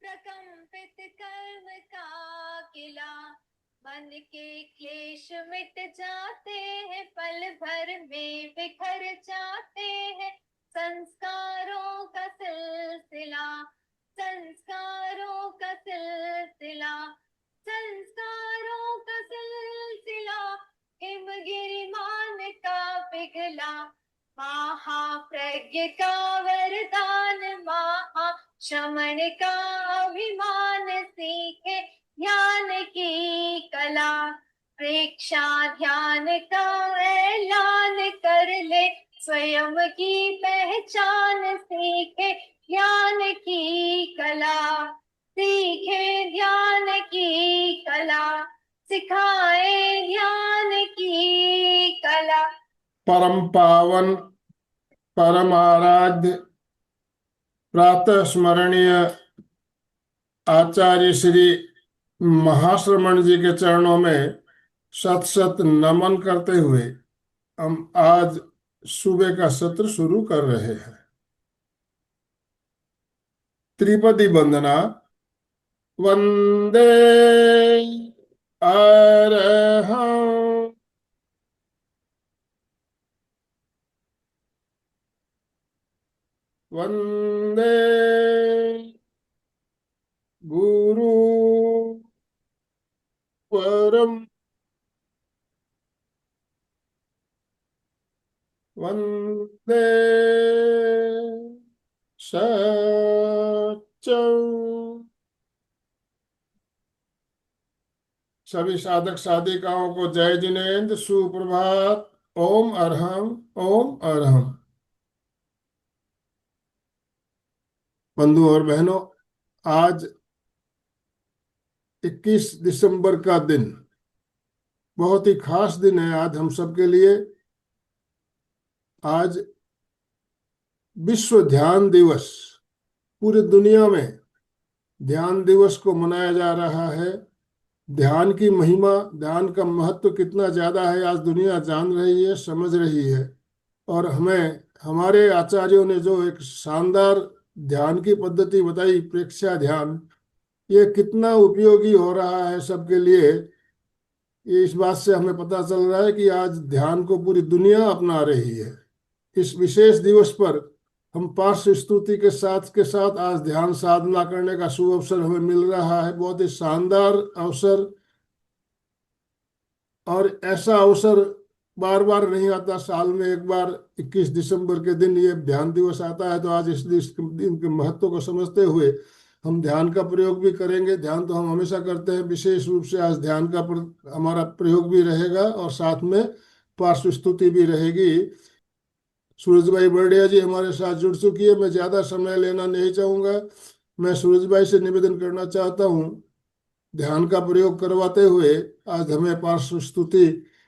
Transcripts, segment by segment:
प्रकंपित कर्म का किला, मन के क्लेश मिट जाते हैं, पल भर में बिखर जाते हैं। संस्कारों का सिलसिला, संस्कारों का सिलसिला, संस्कारों का सिलसिला, हिमगिरिमान का पिघला। महाप्रज्ञ का वरदान, महा शमन का अभिमान, सीखे ध्यान की कला। प्रेक्षा ध्यान का ऐलान कर ले, स्वयं की पहचान, सीखे ध्यान की कला। सीखे ध्यान की कला, सिखाए ध्यान की कला। परम पावन, परम आराध्य, प्रातः स्मरणीय आचार्य श्री महाश्रमण जी के चरणों में शत शत नमन करते हुए हम आज सुबह का सत्र शुरू कर रहे हैं। त्रिपदी वंदना। वंदे अरहं वंदे गुरु परम वंदे सच्चं। सभी साधक साधिकाओं को जय जिनेन्द्र, सुप्रभात। ओम अरहम, ओम अरहम। बंधु और बहनों, आज 21 दिसंबर का दिन बहुत ही खास दिन है आज हम सबके लिए। आज विश्व ध्यान दिवस, पूरी दुनिया में ध्यान दिवस को मनाया जा रहा है। ध्यान की महिमा, ध्यान का महत्व कितना ज्यादा है आज दुनिया जान रही है, समझ रही है। और हमें हमारे आचार्यों ने जो एक शानदार ध्यान की पद्धति बताई, प्रेक्षा ध्यान, ये कितना उपयोगी हो रहा है सबके लिए, ये इस बात से हमें पता चल रहा है कि आज ध्यान को पूरी दुनिया अपना रही है। इस विशेष दिवस पर हम पार्श्व स्तुति के साथ आज ध्यान साधना करने का शुभ अवसर हमें मिल रहा है। बहुत ही शानदार अवसर, और ऐसा अवसर बार बार नहीं आता, साल में एक बार 21 दिसंबर के दिन ये ध्यान दिवस आता है। तो आज इस दिन के महत्व को समझते हुए हम ध्यान का प्रयोग भी करेंगे। ध्यान तो हम हमेशा करते हैं, विशेष रूप से आज ध्यान का हमारा प्रयोग भी रहेगा और साथ में पार्श्व स्तुति भी रहेगी। सूरज भाई बर्डिया जी हमारे साथ जुड़ चुकी है। मैं ज्यादा समय लेना नहीं चाहूंगा। मैं सूरज भाई से निवेदन करना चाहता हूँ, ध्यान का प्रयोग करवाते हुए आज हमें पार्श्व स्तुति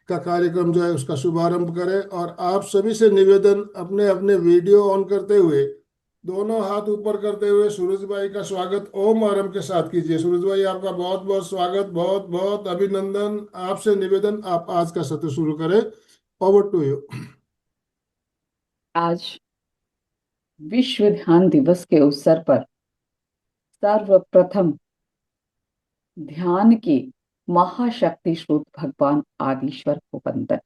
का कार्यक्रम जो है उसका शुभारंभ करें। और आप सभी से निवेदन, अपने अपने वीडियो ऑन करते हुए, दोनों हाथ ऊपर करते हुए सूरज भाई का स्वागत ओम आरंभ के साथ कीजिए। सूरज भाई, आपका बहुत बहुत स्वागत, बहुत बहुत अभिनंदन। आपसे निवेदन, आप आज का सत्र शुरू करें। Over to you. आज विश्व ध्यान दिवस के अवसर पर सर्वप्रथम ध्यान के महाशक्ति स्रोत भगवान आदिश्वर को वंदन,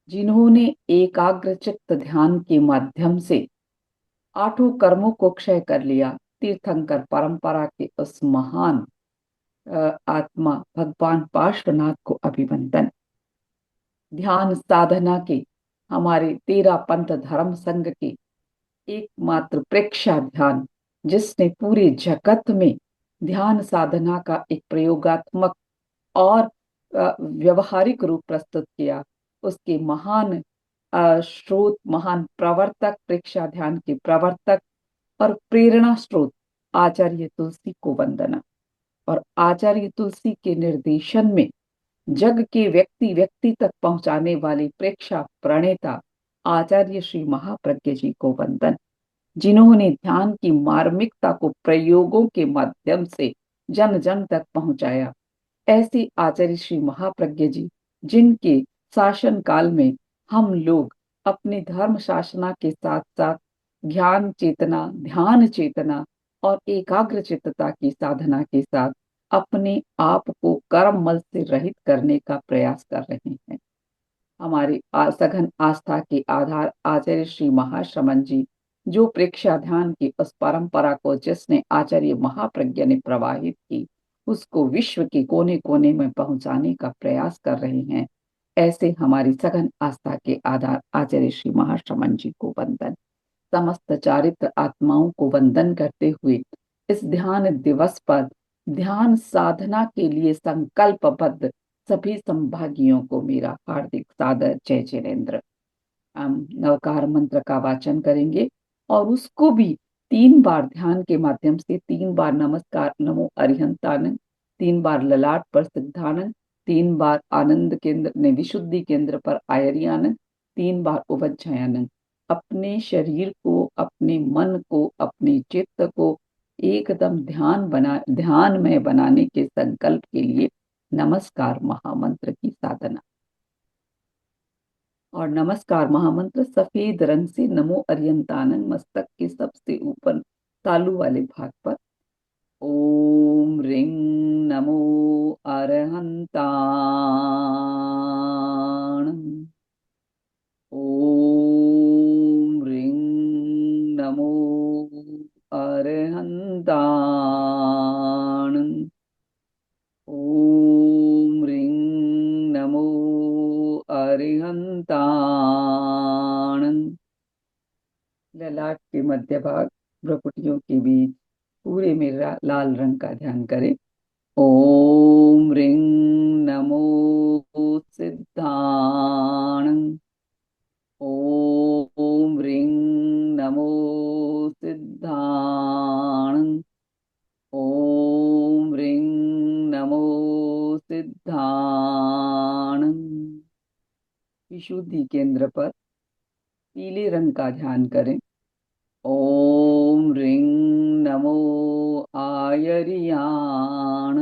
जिन्होंने एकाग्र चित्त ध्यान के माध्यम से आठों कर्मों को क्षय कर लिया। तीर्थंकर परंपरा के उस महान आत्मा भगवान पार्श्वनाथ को अभिवंदन। ध्यान साधना के हमारे 13 पंथ धर्म संघ के एकमात्र प्रेक्षा ध्यान, जिसने पूरे जगत में ध्यान साधना का एक प्रयोगात्मक और व्यवहारिक रूप प्रस्तुत किया, उसके महान स्रोत, महान प्रवर्तक, प्रेक्षा ध्यान के प्रवर्तक और प्रेरणा स्रोत आचार्य तुलसी को वंदना। और आचार्य तुलसी के निर्देशन में जग के व्यक्ति व्यक्ति तक पहुंचाने वाले प्रेक्षा प्रणेता आचार्य श्री महाप्रज्ञ जी को वंदन, जिन्होंने ध्यान की मार्मिकता को प्रयोगों के माध्यम से जन जन तक पहुंचाया। ऐसे आचार्य श्री महाप्रज्ञ जी, जिनके शासन काल में हम लोग अपने धर्म शासना के साथ साथ ज्ञान चेतना, ध्यान चेतना और एकाग्र चित्तता की साधना के साथ अपने आप को कर्म मल से रहित करने का प्रयास कर रहे हैं। हमारी सघन आस्था के आधार आचार्य श्री महाश्रमण जी, जो प्रेक्षा ध्यान की उस परंपरा को जिसने आचार्य महाप्रज्ञ ने प्रवाहित की, उसको विश्व के कोने कोने में पहुंचाने का प्रयास कर रहे हैं। ऐसे हमारी सघन आस्था के आधार आचार्य श्री महाश्रमण जी को वंदन। समस्त चारित्र आत्माओं को वंदन करते हुए इस ध्यान दिवस पर ध्यान साधना के लिए संकल्पबद्ध सभी संभागियों को मेरा हार्दिक सादर जय जिनेन्द्र। हम नवकार मंत्र का वाचन करेंगे और उसको भी 3 बार ध्यान के माध्यम से, 3 बार नमस्कार नमो अरिहंतानंद, 3 बार ललाट पर सिद्धानंद, 3 बार आनंद केंद्र ने विशुद्धि केंद्र पर आयरियानंद, 3 बार उवज्जयानंद। अपने शरीर को, अपने मन को, अपने चित्त को एकदम ध्यान में बनाने के संकल्प के लिए नमस्कार महामंत्र की साधना। और नमस्कार महामंत्र सफेद रंग से नमो अरियंतानंद मस्तक के सबसे ऊपर तालू वाले भाग पर। ओम रिंग नमो अरहंताण। ओम रिंग नमो अरहंताण। ओम रिंग नमो अरिहंताण। ललाट के मध्य भाग भ्रुकुटियों के बीच पूरे में लाल रंग का ध्यान करें। ओम रिंग नमो सिद्धाण। ओम रिंग नमो सिद्धाण। ओम रिंग नमो सिद्धाण। विशुद्धि केंद्र पर पीले रंग का ध्यान करें। ओम रिंग नमो आयरियाण।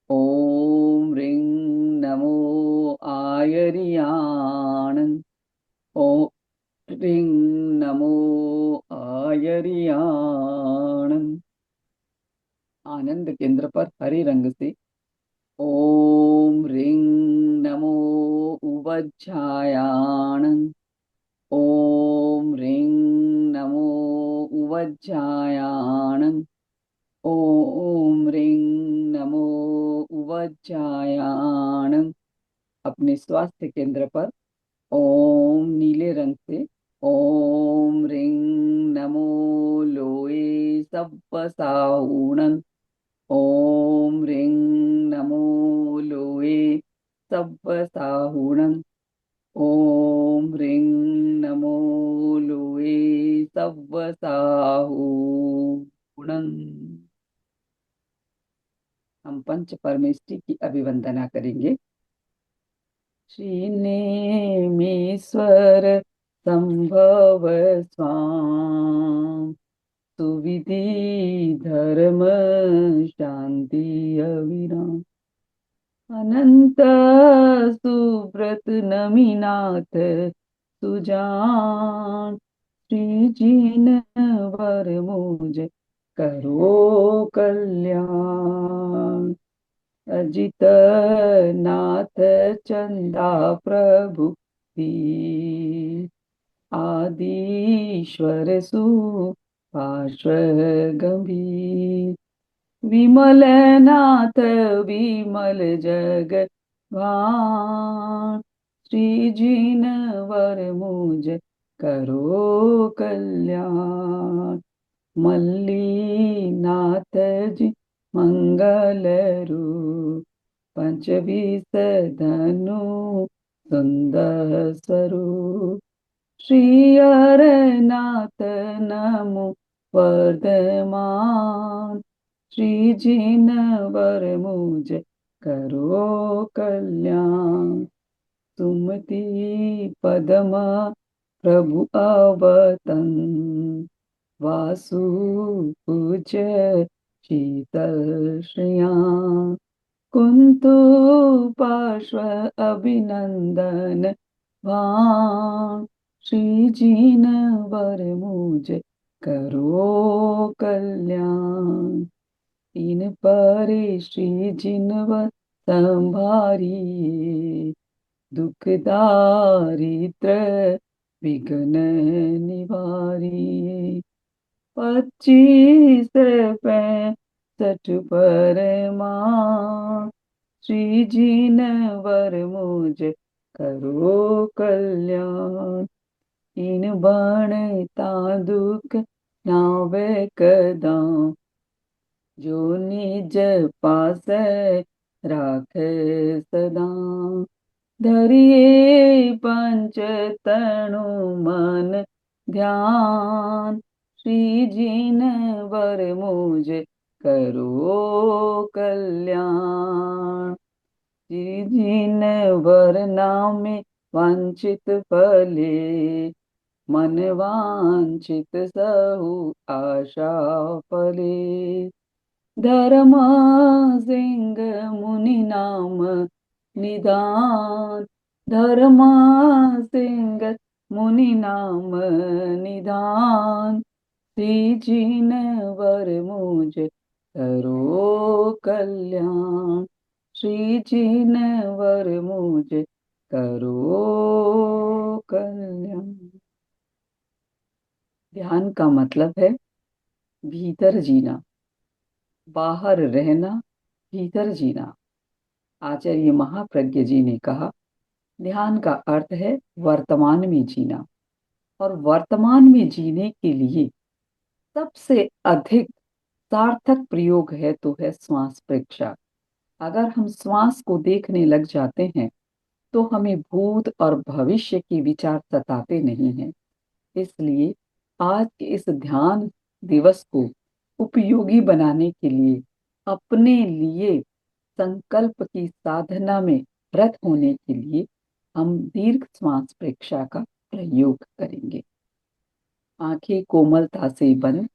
ओम रिंग नमो आयरियाण। ओम रिंग नमो आयरियाण। आनंद केंद्र पर हरे रंग से ओम रिंग नमो उवज्जायाण। ओम रिंग नमो उवज्जायाण। ओम रिंग नमो उवज्जायाण। अपने स्वास्थ्य केंद्र पर ओम नीले रंग से ओम रिंग नमो लोए सब्बसाहूणं। ओम रिंग नमो लोए सब्बसाहूणं। ओम रिंग नमो लोए सब्बसाहूणं। हम पंच परमेष्टि की अभिवंदना करेंगे। श्रीनेमीश्वर संभव स्वाम सुविधि धर्म शांति अविराम। अनंत सुब्रत नमीनाथ सुजान श्री जीन वर मुझ करो कल्याण। अजित नाथ चंदा प्रभु धीर आदिश्वर सुपार्श्व गंभीर। विमल नाथ विमल जग भान श्री जीन वर मुझ करो कल्याण। मल्ली नाथ जी मंगल रूप पंचविश धनु सुंदर स्वरूप। श्री हरनाथ नमो वर्धमान श्री जिन वर मुझ करो कल्याण। सुमति पदम प्रभु अवतन वासु पूज्य शीतल श्रिया। कुंतु पार्श्व अभिनंदन भान श्री जीन वर मुझ करो कल्याण। तीन परे श्री जिनवर संभारिये, दुख दारिद्र विघ्न निवारिये। 25 65 परमार, श्री जिनवर मुझ करो कल्याण। इन बनता दुख नावे कदा, जो निज पास राखे सदा। धरिए पंच तनु मन ध्यान, श्री जिनवर मुझ करो कल्याण। श्री जिनवर नामे वांछित फले, मन वांछित सहु आशा फले। धर्म सिंह मुनि नाम निदान, धर्म सिंह मुनि नाम निदान। श्री जिनवर मुझ करो कल्याण, श्री जिनवर मुझ करो कल्याण। ध्यान का मतलब है भीतर जीना, बाहर रहना, भीतर जीना। आचार्य महाप्रज्ञ जी ने कहा, ध्यान का अर्थ है वर्तमान में जीना, और वर्तमान में जीने के लिए सबसे अधिक सार्थक प्रयोग है तो है श्वास परीक्षा। अगर हम श्वास को देखने लग जाते हैं तो हमें भूत और भविष्य के विचार सताते नहीं हैं। इसलिए आज के इस ध्यान दिवस को उपयोगी बनाने के लिए अपने लिए संकल्प की साधना में रत होने के लिए हम दीर्घ श्वास परीक्षा का प्रयोग करेंगे। आंखें कोमलता से बंद।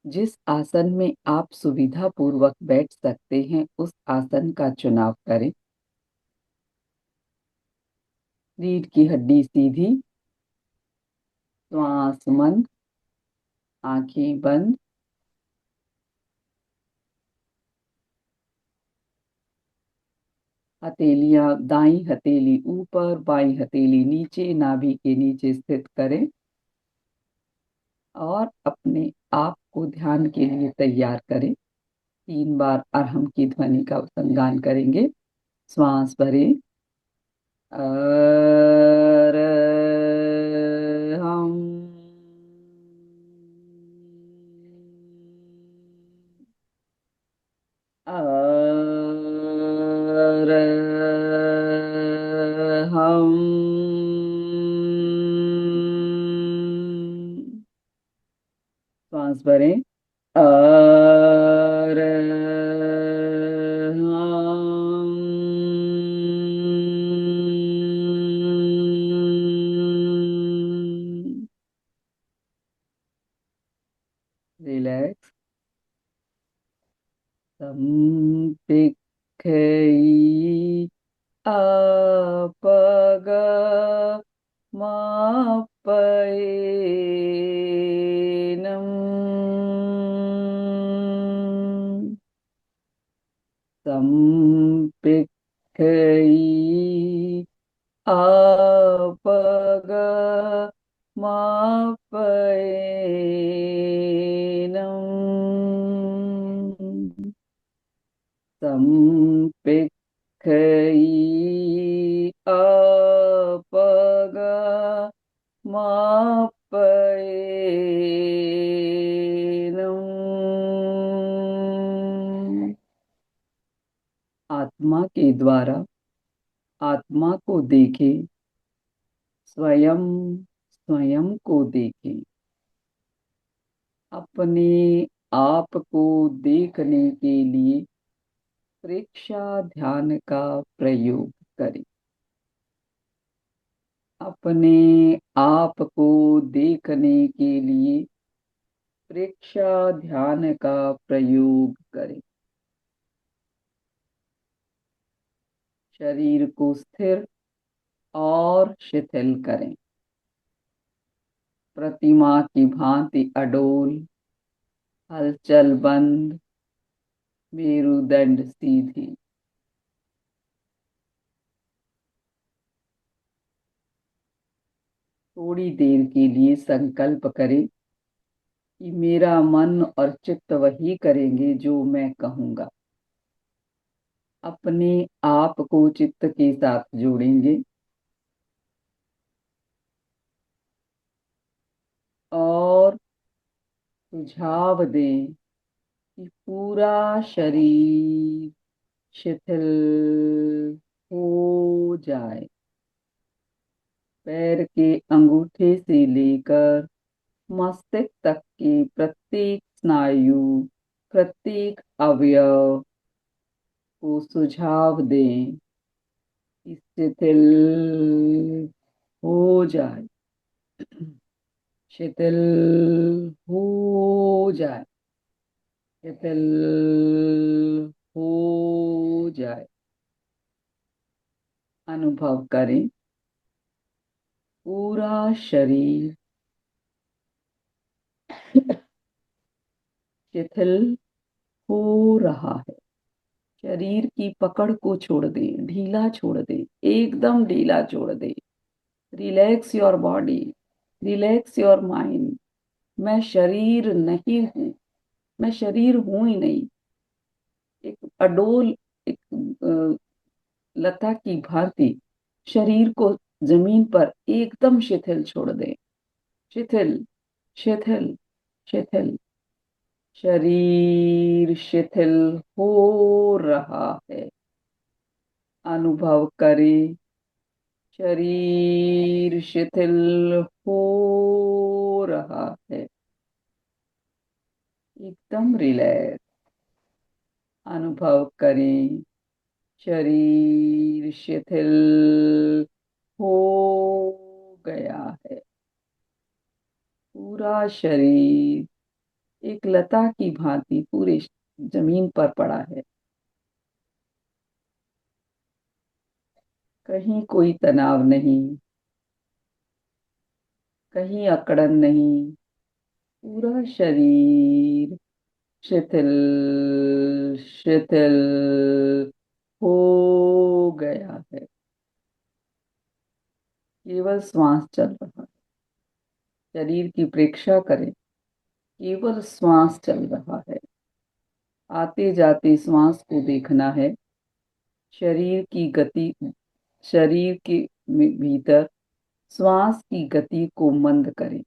जिस आसन में आप सुविधा पूर्वक बैठ सकते हैं उस आसन का चुनाव करें। रीढ़ की हड्डी सीधी, श्वास मंद, आंखें बंद। हथेलियां, दाई हथेली ऊपर, बाई हथेली नीचे, नाभि के नीचे स्थित करें और अपने आप को ध्यान के लिए तैयार करें। 3 बार अरहम की ध्वनि का उच्चारण करेंगे। श्वास भरें, अरहम। अरहम। श्वास भरें, अरहम। रिलैक्स। संपिखई अपग मापयेनम। संपिखई अपग मापयेनम। संपिखई अपग मापयेनम। आत्मा के द्वारा आत्मा को देखें, स्वयं स्वयं को देखें। अपने आप को देखने के लिए प्रेक्षा ध्यान का प्रयोग करें। अपने आप को देखने के लिए प्रेक्षा ध्यान का प्रयोग करें। शरीर को स्थिर और शिथिल करें। प्रतिमा की भांति अडोल, हलचल बंद, मेरुदंड सीधी। थोड़ी देर के लिए संकल्प करें कि मेरा मन और चित्त वही करेंगे जो मैं कहूंगा। अपने आप को चित्त के साथ जोड़ेंगे और सुझाव दें कि पूरा शरीर शिथिल हो जाए। पैर के अंगूठे से लेकर मस्तिष्क तक के प्रत्येक स्नायु, प्रत्येक अवयव को सुझाव दें कि शिथिल हो जाए, शिथिल हो जाए, शिथिल हो जाए। अनुभव करें पूरा शरीर शिथिल हो रहा है। शरीर की पकड़ को छोड़ दें, ढीला छोड़ दें, एकदम ढीला छोड़ दें। Relax your body, relax your mind. मैं शरीर नहीं हूं, मैं शरीर हूं ही नहीं। एक अडोल, एक लता की भांति शरीर को जमीन पर एकदम शिथिल छोड़ दें। शिथिल, शिथिल, शिथिल। शरीर शिथिल हो रहा है। अनुभव करें शरीर शिथिल हो रहा है, एकदम रिलैक्स। अनुभव करें शरीर शिथिल हो गया है। पूरा शरीर एक लता की भांति पूरे जमीन पर पड़ा है। कहीं कोई तनाव नहीं, कहीं अकड़न नहीं। पूरा शरीर शिथिल, शिथिल हो गया है। केवल श्वास चल रहा है। शरीर की प्रेक्षा करें, केवल श्वास चल रहा है। आते जाते श्वास को देखना है। शरीर की गति, शरीर के भीतर श्वास की गति को मंद करें।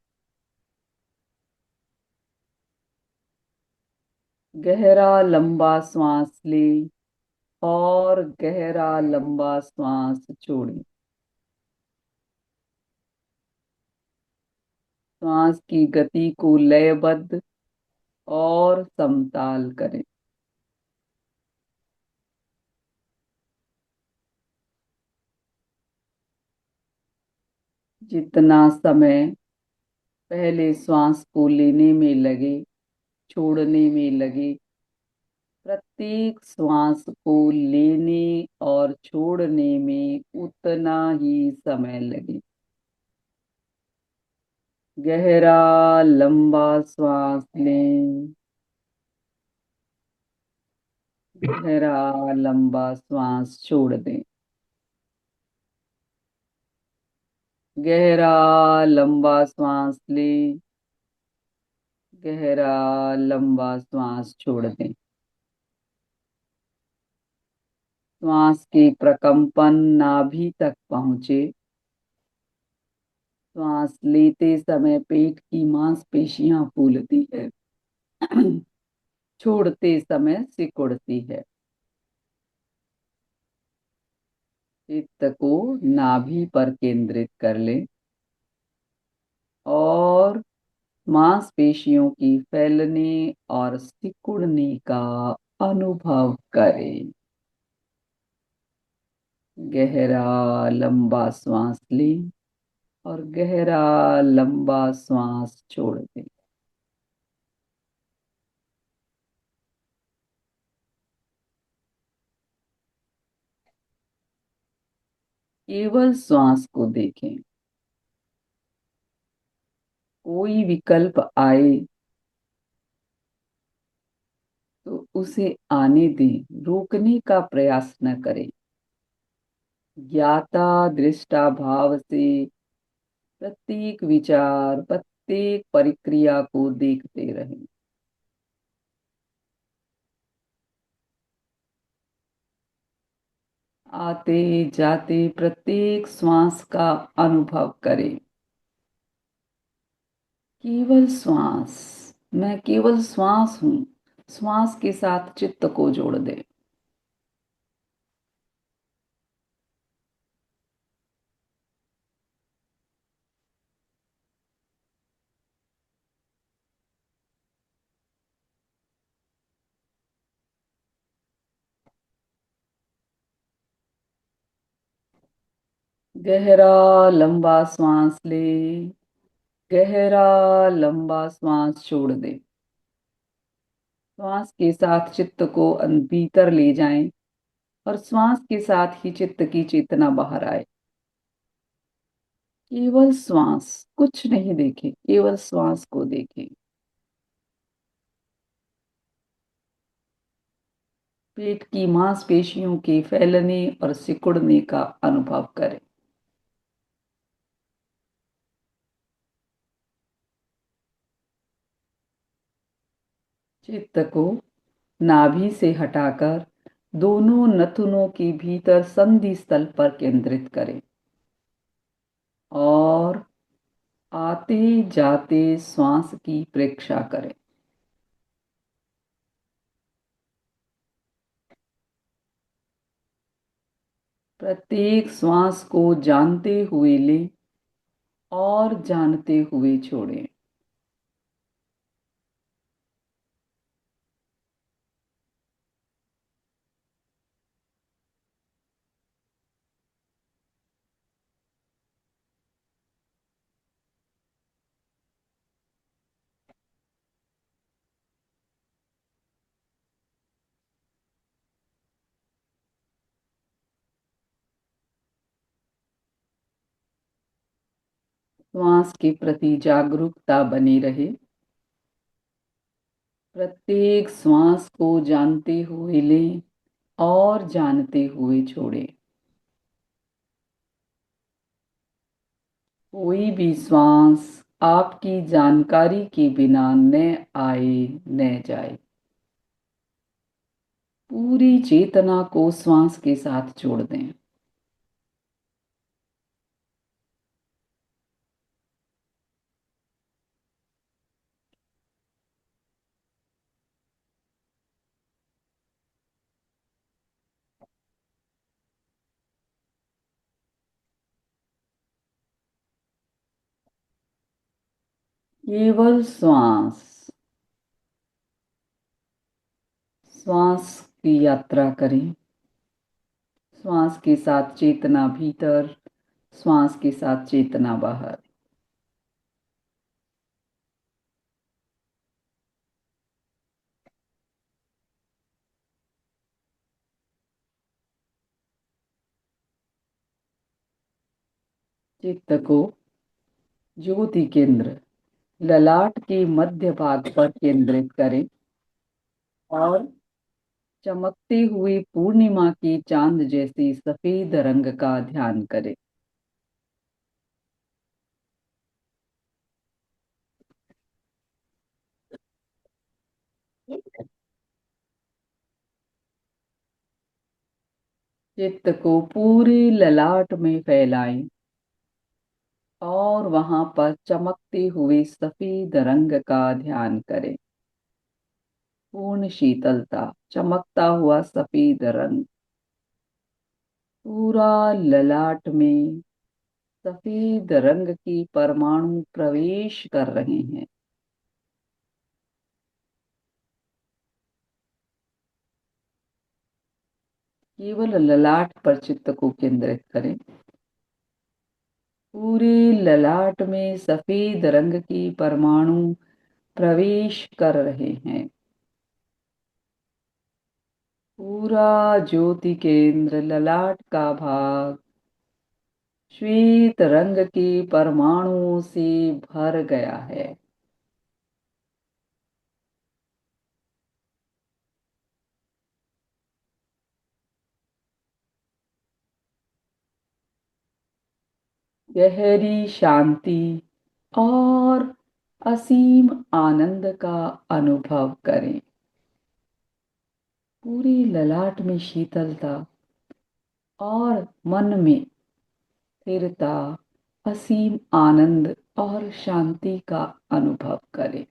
गहरा लंबा श्वास लें और गहरा लंबा श्वास छोड़ें। श्वास की गति को लयबद्ध और समताल करें। जितना समय पहले श्वास को लेने में लगे, छोड़ने में लगे, प्रत्येक श्वास को लेने और छोड़ने में उतना ही समय लगे। गहरा लंबा श्वास लें, गहरा लंबा श्वास छोड़ दें। गहरा लंबा श्वास लें, गहरा लंबा श्वास छोड़ दें। श्वास के प्रकंपन नाभि तक पहुंचे। श्वास लेते समय पेट की मांसपेशियां फूलती है, छोड़ते समय सिकुड़ती है। चित्त को नाभि पर केंद्रित कर लें और मांसपेशियों की फैलने और सिकुड़ने का अनुभव करें। गहरा लंबा श्वास लें और गहरा लंबा श्वास छोड़ दें। केवल श्वास को देखें। कोई विकल्प आए तो उसे आने दें, रोकने का प्रयास न करें। ज्ञाता दृष्टा भाव से प्रत्येक विचार, प्रत्येक प्रक्रिया को देखते रहें। आते जाते प्रत्येक श्वास का अनुभव करें। केवल श्वास, मैं केवल श्वास हूं। श्वास के साथ चित्त को जोड़ दें। गहरा लंबा श्वास ले, गहरा लंबा श्वास छोड़ दे। श्वास के साथ चित्त को भीतर ले जाएं और श्वास के साथ ही चित्त की चेतना बाहर आए। केवल श्वास, कुछ नहीं देखें, केवल श्वास को देखें। पेट की मांसपेशियों के फैलने और सिकुड़ने का अनुभव करें। चित्त को नाभि से हटाकर दोनों नथुनों के भीतर संधि स्थल पर केंद्रित करें और आते जाते श्वास की प्रेक्षा करें। प्रत्येक श्वास को जानते हुए लें और जानते हुए छोड़ें। श्वास के प्रति जागरूकता बनी रहे। प्रत्येक श्वास को जानते हुए लें और जानते हुए छोड़ें। कोई भी श्वास आपकी जानकारी के बिना न आए न जाए। पूरी चेतना को श्वास के साथ जोड़ दें। केवल श्वास, श्वास की यात्रा करें। श्वास के साथ चेतना भीतर, श्वास के साथ चेतना बाहर। चित्त को ज्योति केंद्र ललाट के मध्य भाग पर केंद्रित करें और चमकते हुए पूर्णिमा के चांद जैसे सफेद रंग का ध्यान करें। चित्त को पूरे ललाट में फैलाएं और वहां पर चमकते हुए सफेद रंग का ध्यान करें। पूर्ण शीतलता, चमकता हुआ सफेद रंग पूरा ललाट में सफेद रंग के परमाणु प्रवेश कर रहे हैं। केवल ललाट पर चित्त को केंद्रित करें। पूरे ललाट में सफेद रंग के परमाणु प्रवेश कर रहे हैं। पूरा ज्योति केंद्र ललाट का भाग श्वेत रंग के परमाणुओं से भर गया है। गहरी शांति और असीम आनंद का अनुभव करें। पूरी ललाट में शीतलता और मन में स्थिरता, असीम आनंद और शांति का अनुभव करें।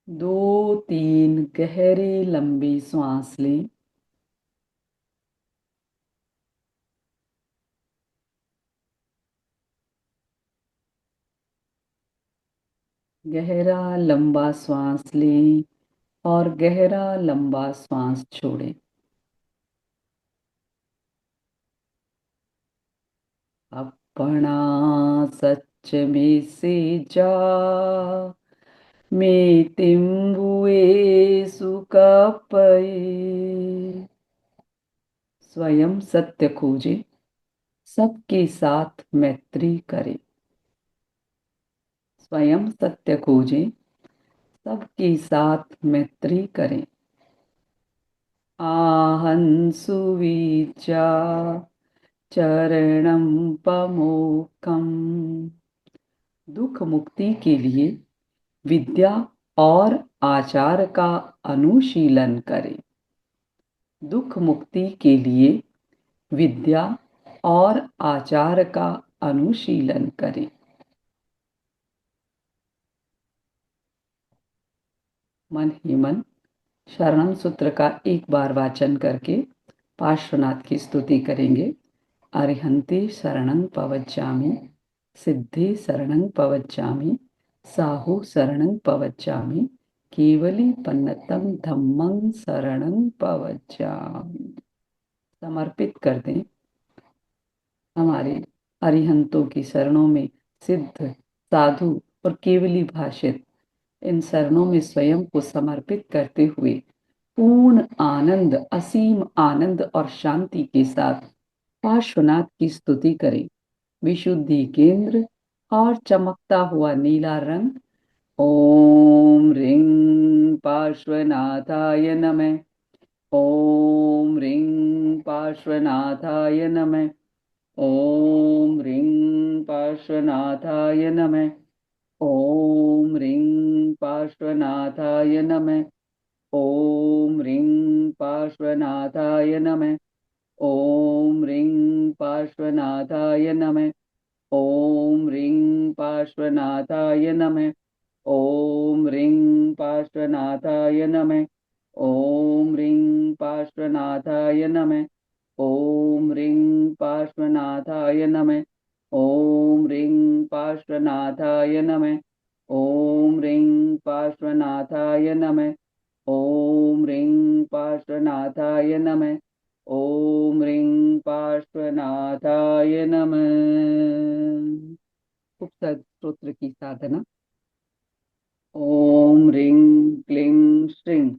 2-3 गहरे लंबी सांस लें। गहरा लंबा श्वास लें और गहरा लंबा श्वास छोड़ें। अपना सच में से जा में तिम्बुए सुकपये। स्वयं सत्य खोजें, सबके साथ मैत्री करें। स्वयं सत्य खोजें, सबके साथ मैत्री करें। आहं सुविचा चरणं पमोक्षम। दुख मुक्ति के लिए विद्या और आचार का अनुशीलन करें। दुख मुक्ति के लिए विद्या और आचार का अनुशीलन करें। मन ही मन शरणं सूत्र का एक बार वाचन करके पार्श्वनाथ की स्तुति करेंगे। अरिहंते शरणं पवज्जामि, सिद्धे शरणं पवज्जामि, साहु शरणं पवज्जामि, केवली पन्नतम धम्मं शरणं पवज्जामि। समर्पित कर दें हमारे अरिहंतों की शरणों में सिद्ध, साधु और केवली भाषित इन शरणों में स्वयं को समर्पित करते हुए पूर्ण आनंद, असीम आनंद और शांति के साथ पार्श्वनाथ की स्तुति करें। विशुद्धि केंद्र और चमकता हुआ नीला रंग। ओम ह्रीं पार्श्वनाथाय नमः। ओम ह्रीं पार्श्वनाथाय नमः। ओम ह्रीं पार्श्वनाथाय नमः। ओम ह्रीं पार्श्वनाथाय नमः। ओम ह्रीं पार्श्वनाथाय नमः। ओम ह्रीं पार्श्वनाथाय नमः। ओम ह्रीं पार्श्वनाथाय नमः। ओम ह्रीं पार्श्वनाथाय नमः। ओम ह्रीं पार्श्वनाथाय नमः। ओम ह्रीं पार्श्वनाथाय नमः। ओम ह्रीं पार्श्वनाथाय नमः। ओम ह्रीं पार्श्वनाथाय नमः। ओम ह्रीं पार्श्वनाथाय नमः। ओम ह्रीं पार्श्वनाथाय नमः। उपसर्ग स्तोत्र की साधना। ओम ह्रीं क्लीं श्रीं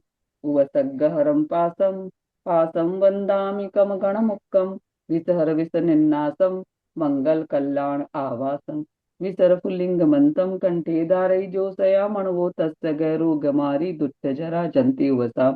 उवसग्गहरं पासं पासं वन्दामि कमगणमुक्कं विसहर विसनिन्नासं मंगल कल्याण आवासं विसर पुल्लिंगमन्तं कंठे धारयिजोषयामणवो तस्य गैरोगमारी दुत्यजरा जन्ति उवसा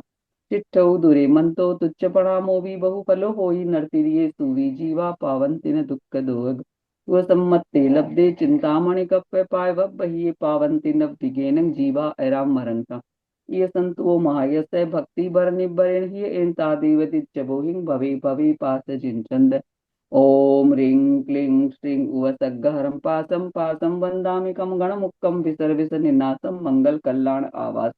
चिट्ठौ दुरे मंतो तुच्च बहुफलो होई नर्तिरिये सुवी जीवा पावन्ति न दुःख दोग स्वसम्मत्ते लब्धे चिंतामणि कप्य पाय बहिये पावन्ति नव दिगेनं जीवा ऐराम मरंता ये संतो महायस्य भक्ति बर निबरेण ही एंता देवति चबोहिं भवे भवे पास जिंचंद। ओम ह्रीं क्लीं श्रीं उवसग्गहरं पासं पासं वन्दामि कं गणमुक्कं विसर विसनिन्नासं मंगल कल्याण आवास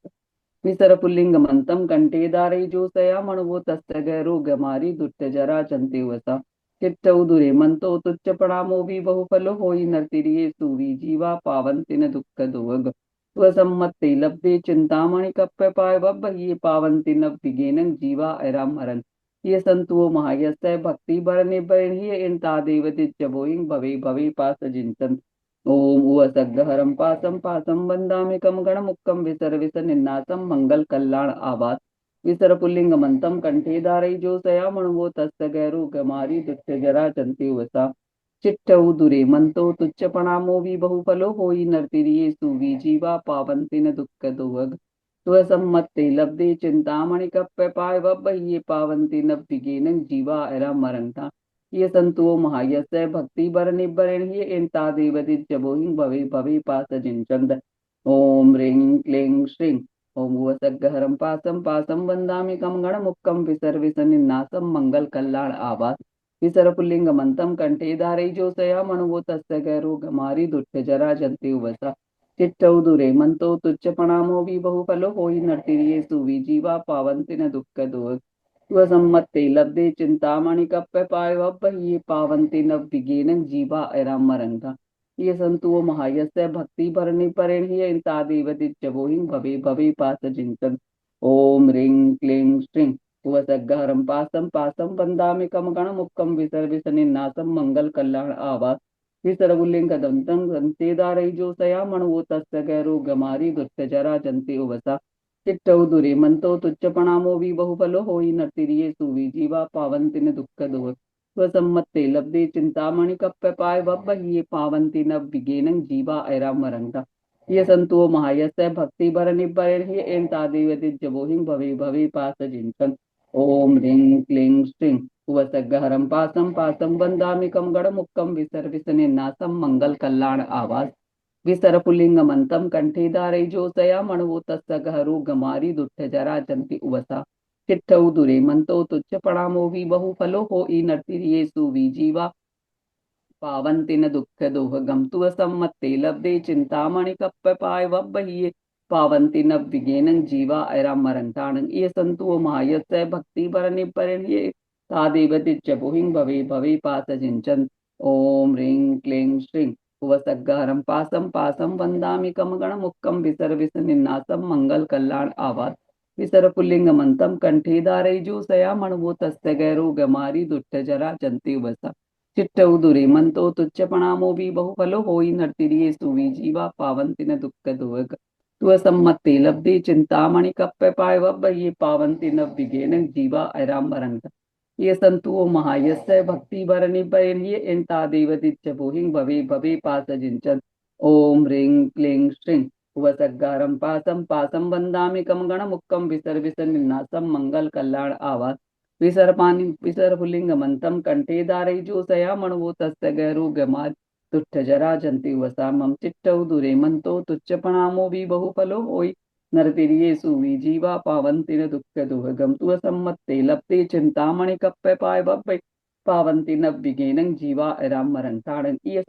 विसर पुल्लिंगमन्तं कंठे धारयिजोषयामणवो तस्य गैरोगमारी दुत्यजरा जन्ति वसा चिट्टौ दुरे मंतो तुच्च प्रणामो भी बहुफलो होई नर्तिरिये सुवी जीवा पावन्ति न दुःख दोग स्वसम्मत्ते लब्धे चिंतामणि कप्य पाय बहिये पावन्ति नव दिगेनं जीवा ऐराम मरन ये संतो महायस्य भक्ति बर निबरेण ही एंता देवति चबोहिं भवे भवे पास जिंचन। ओम उवसग्गहरं पासं पासं वन्दामि कं गणमुक्कं विसर विसनिन्नासं मंगल कल्याण आवास विसर पुल्लिंगमंतं कंठे धारयिजोषयामणुवो तस्य गैरो गमारी दुष्ट जरा जंते वसा चिट्टौ दुरे मंतो तुच्च पणामो भी बहुफलो होई नरतिरिये सुवी जीवा पावंति न दुःख दोवग स्वसम्मत्ते लब्धे चिंतामणि कप्य पाय वह्ये पावंति न विगेन जीवा एरा मरंता ये संतो महायस्य भक्ति बर निबरण ही एंता देवदित जबोहिं भवे भवे पास जिंचंद ओम ह्रीं क्लीं श्रीं ओम वसगहरं पासं वंदामि कम गणमुक्कं विसर्विसन्निनासं मंगल कल्याण आवास विसर पुल्लिंगमंतं कंठे धारयिजोषयामणुवो तस्य गैरो गमारी दुष्ट जरा जंते वसा चिट्टौ दुरे मंतो तुच्च पणामो भी बहुफलो होई नरतिरिये सुवी जीवा पावंति न दुःख दोग स्वसम्मत्ते लब्धे चिंतामणि कप्य पाय वह्ये पावंति न विगेन जीवा एराम मरंगा ये संतो महायस्य भक्ति भरणी परेण ही इंता देवदिज्जवोहिं भवे भवे पास जिंतन ओम ह्रीं क्लीं श्रीं वसगहरं पासं वंदामि कमगणमुक्कं विसर्विसन्निनासं मंगल कल्याण आवास विसर्वलिंगदन्तं गन्ते धारयिजोषयामणुवो तस्य गैरो गमारी दुष्ट जरा जंते वसा चिट्टौ दुरे मंतो तुच्च पणामो भी बहुफलो होई नरतिरिये सुवी जीवा पावंति न दुःख दोग स्वसम्मत्ते लब्धे चिंतामणि कप्य पाय वह्ये पावंति न विगेन जीवा ऐरा मरंगा ये संतो महायस्य भक्ति बर निबरण ही एंता देवदिज्जवोहिं भवे भवे पास जिंचन ओम ह्रीं क्लीं श्रीं वसगहरं पासं वंदामि कम गणमुक्कं विसर्विसन्निनासं मंगल कल्याण आवास विसर पुल्लिंगमंतं कंठे धारयिजोषयामणुवो तस्य गहरो गमारी दुष्ट जरा जंति उवसा चिट्ठौ दुरे मंतो तुच्च पणामो भी बहुफलो होई नरतिरिये सुवी जीवा पावंति न दुःख दोह गमतु सम्मत्ते लब्धे चिंतामणि कप्य पाय वह्ये पावंति न विगेन जीवा ऐरा मरंताण ये संतो महायस्य भक्ति बर निबरण ये तादेव दिज्जवोहिं भवे भवे पास जिंचन ओम ह्रीं क्लीं श्रीं वसगहरं पासं वंदामि कमगणमुक्कं विसर्विसन्निनासं मंगल कल्याण आवास विसर पुल्लिंगमंतं कंठे धारयिजोषयामणुवो तस्य गैरो गमारी दुष्ट जरा जंते वसा चिट्टौ दुरे मंतो तुच्च पणामो भी बहुफलो होई नरतिरिये सुवी जीवा पावंति न दुःख दोग स्वसम्मत्ते लब्धे चिंतामणि कप्य पाय वह्ये पावंति न विगेन जीवा ऐराम मरंगा ये संतो महायस्य भक्ति बर निबरण ही एंता देवदिज्जवोहिं भवे भवे पास जिंचन ओम ह्रीं क्लीं श्रीं वसगहरं पासं वंदामि कमगणमुक्कं विसर्विसन्निनासं मंगल कल्याण आवास विसर पुल्लिंगमंतं कंठे धारयिजोषयामणुवो तस्य गैरो गमारी दुष्ट जरा जंति वसा मम चिट्टौ दुरे मंतो तुच्च पणामो भी बहुफलो होई नरतिरिये सुवी जीवा पावंति न दुःख दोह गमतु सम्मत्ते लब्धे चिंतामणि कप्य पाय वह्ये पावंति न विगेन जीवा ऐराम मरंताण ये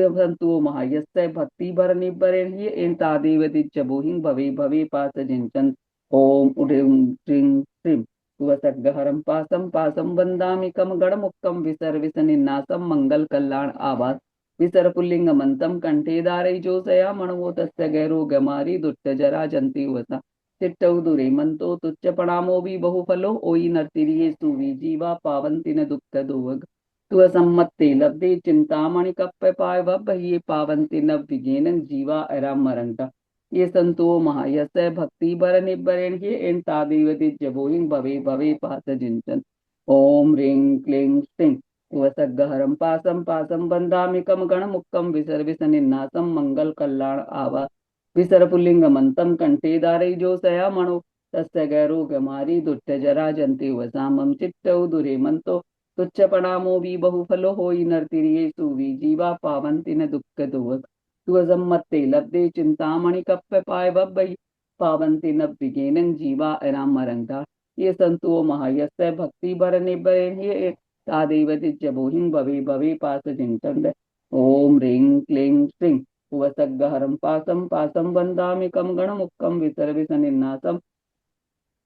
संतो महायस्य भक्ति बर निबरण ही एंता देवदिज्जवोहिं भवे भवे पास जिंचन ओम ह्रीं श्रीं वसगहरं पासं वंदामि कमगणमुक्कं विसर्विसन्निनासं मंगल कल्याण आवास विसर पुल्लिंगमंतं कंठे धारयिजोषयामणुवो तस्य गैरो गमारी दुष्ट जरा जंति वसा चिट्टौ दुरे मंतो तुच्च पणामो भी बहुफलो होई नरतिरिये सुवी जीवा पावंति न दुःख दोग स्वसम्मत्ते लब्धे चिंतामणि कप्य पाय वह्ये पावंति न विगेन जीवा ऐराम मरंगा ये संतो महायस्य भक्ति बर निबरण ही एंता देवदिज्जवोहिं भवे भवे पास जिंचन ओम ह्रीं क्लीं श्रीं वसगहरं पासं वंदामि कमगणमुक्कं विसर्विसन्निनासं मंगल कल्याण आवास विसर पुल्लिंगमंतं कंठे धारयिजोषयामणुवो तस्य गैरो गमारी दुष्ट जरा जंति वसा मम चिट्टौ दुरे मंतो तुच्च पणामो भी बहुफलो होई नरतिरिये सुवी जीवा पावंति न दुःख दोग स्वसम्मत्ते लब्धे चिंतामणि कप्य पाय वह्ये पावंति न विगेन जीवा ऐराम मरंगा ये संतो महायस्य भक्ति बर निबरण ही तादेवदिज्जवोहिं भवे भवे पास जिंचन ओम ह्रीं क्लीं श्रीं वसगहरं पासं वंदामि कमगणमुक्कं विसर्विसन्निनासं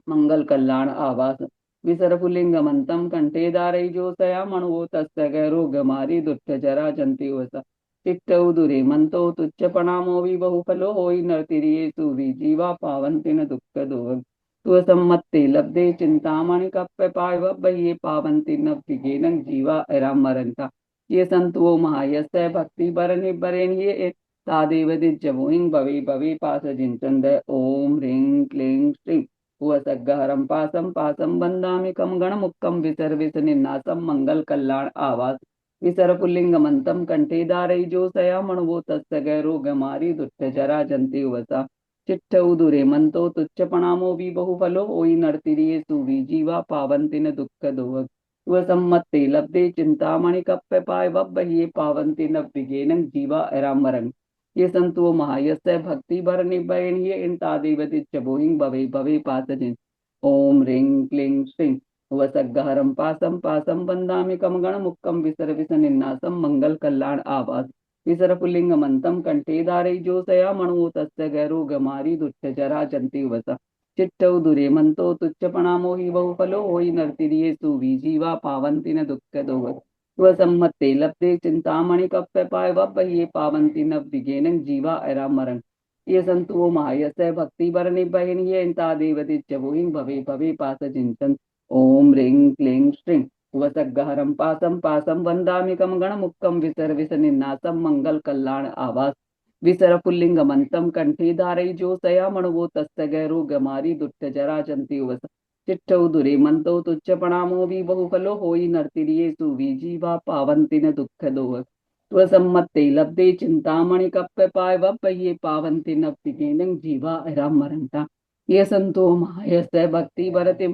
मंगल कल्याण आवास विसर पुल्लिंगमंतं कंठे धारयिजोषयामणुवो तस्य गैरो गमारी दुष्ट जरा जंति वसा चिट्टौ दुरे मंतो तुच्च पणामो भी बहुफलो होई नरतिरिये सुवी जीवा पावंति न दुःख दोग स्वसम्मत्ते लब्धे चिंतामणि कप्य पाय वह्ये पावंति न विगेन जीवा ऐराम मरंता ये संतो महायस्य भक्ति बर निबरण ही तादेव दिज्यभूयिं भवे भवे पासजिञ्चन्द ॐ ह्रीं क्लीं श्रीं हुवसग्गहरं पासं पासं वन्दामि कं गणमुक्तं विसर्विसनिन्नासं मङ्गलकल्याण आवास विसर्पुल्लिङ्गमन्तं कंठे धारयिजोषयामणुवो तस्य गैरोगमारी दुष्टजरा जन्ति वसा चिट्ठौ दुरे मंतो तुच्छ बहुफलो ओई नर्तिरिये सुवी जीवा पावन्ति न दुःख दोहक स्वसम्मत्ते लब्धे चिंतामणि कप्य पाय बब्बहिये पावन्ति न विगेनं जीवा अरामरंग ये संतो महायस्य भक्ति भर निभयणीय इन तादेवति चबोहिं भवे भवे पासजिन ओम ह्रीं क्लीं श्रीं वसग्गहरं पासं पासं वन्दामि कमगणमुक्तं विसर्विसनिन्नासं मंगल कल्याण आवास विसर्पुल्लिङ्गमन्तं कंठे धारयिजोषयामणुवो तस्य गैरोगमारी दुष्टजरा जन्ति वसा चिट्टौ दुरे मंतो तुच्छपणामो हि बहुफलो होई नर्तिरिये सुवी जीवा पावन्ति न दुःख दोहक स्वसम्मत्ते लब्धे चिंतामणि कप्य पाय बब्बहिये पावन्ति न विगेनं जीवा अरामरं ये संतो महायस्य भक्ति वर निभयणीय इंता देवदिच्च भूयिं भवे भवे पासजिञ्चन् ओम ह्रीं क्लीं श्रीं वसग्गहरं पासं पासं वन्दामि कमगणमुक्तं विसर्विसनिन्नासं मङ्गलकल्याण आवास विसर्पुल्लिङ्गमन्तं कंठे धारयिजोषयामणुवो तस्य गैरोगमारी दुष्टजरा जन्ति वसा चिट्ठौ दुरे मंतो तुच्छपणामो भी बहुफलो होई नर्तिरिये सुवी जीवा पावन्ति न दुःख दोहक स्वसम्मत्ते लब्धे चिंतामणि कप्य पाय बब्बहिये पावन्ति न विगेनं जीवा अरामरन्ता ये संतो महायस्य भक्ति भरतिं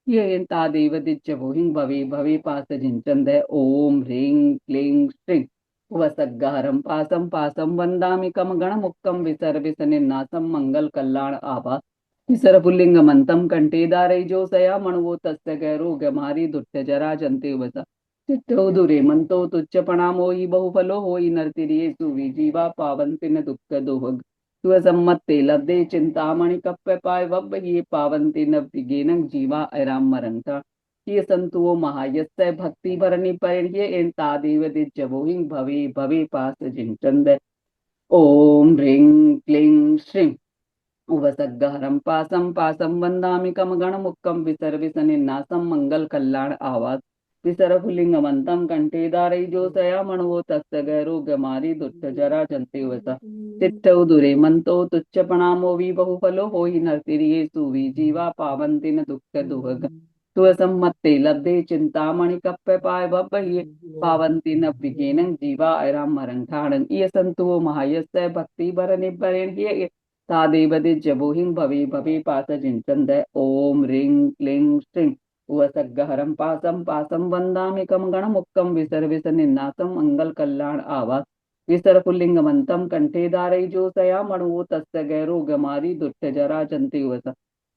ये तादेव दिज्यभूहिं भवे भवे पासजिञ्चन्द ओम ह्रीं क्लीं श्रीं वसग्गहरं पासं पासं वन्दामि कमगणमुक्तं विसर्विसनिन्नासं मङ्गलकल्याण आवास विसर्पुल्लिङ्गमन्तं कंठे धारयिजोषयामणुवो तस्य गैरोगमारी दुष्टजरा जन्ति वसा चिट्ठौ दुरे मंतो तुच्छपणामो हि बहुफलो होई नर्तिरिये सुवी जीवा पावन्ति न दुःख दोहक स्वसम्मत्ते लब्धे चिंतामणि कप्य पाय बब्बहिये पावन्ति न विगेनं जीवा अरामरंता ये संतो महायस्य भक्ति भरनि परिणीय इन तादेव दिज्यभूयिं भवे भवे पासजिञ्चन्द ओम ह्रीं क्लीं श्रीं वसग्गहरं पासं पासं वन्दामि कमगणमुक्तं विसर्विसनिन्नासं मङ्गलकल्याण आवास विसर्पुल्लिङ्गमन्तं कंठे धारयिजोषयामणुवो तस्य गैरोगमारी दुष्टजरा जन्ति वसा चिट्ठौ दुरे मंतो तुच्छपणामो भी बहुफलो होई नर्तिरिये सुवी जीवा पावन्ति न दुःख दोहक स्वसम्मत्ते लब्धे चिंतामणि कप्य पाय बब्बहिये पावन्ति न विगेनं जीवा अरामरं ये संतो महायस्य भक्ति भर निभयणीय तादेव दिज्यभूहिं भवे भवे पासजिञ्चन्द ओम ह्रीं क्लीं श्रीं वसग्गहरं पासं पासं वन्दामि कमगणमुक्तं विसर्विसनिन्नासं मङ्गलकल्याण आवास विसर्पुल्लिङ्गमन्तं कंठे धारयिजोषयामणुवो तस्य गैरोगमारी दुष्टजरा जन्ति वसा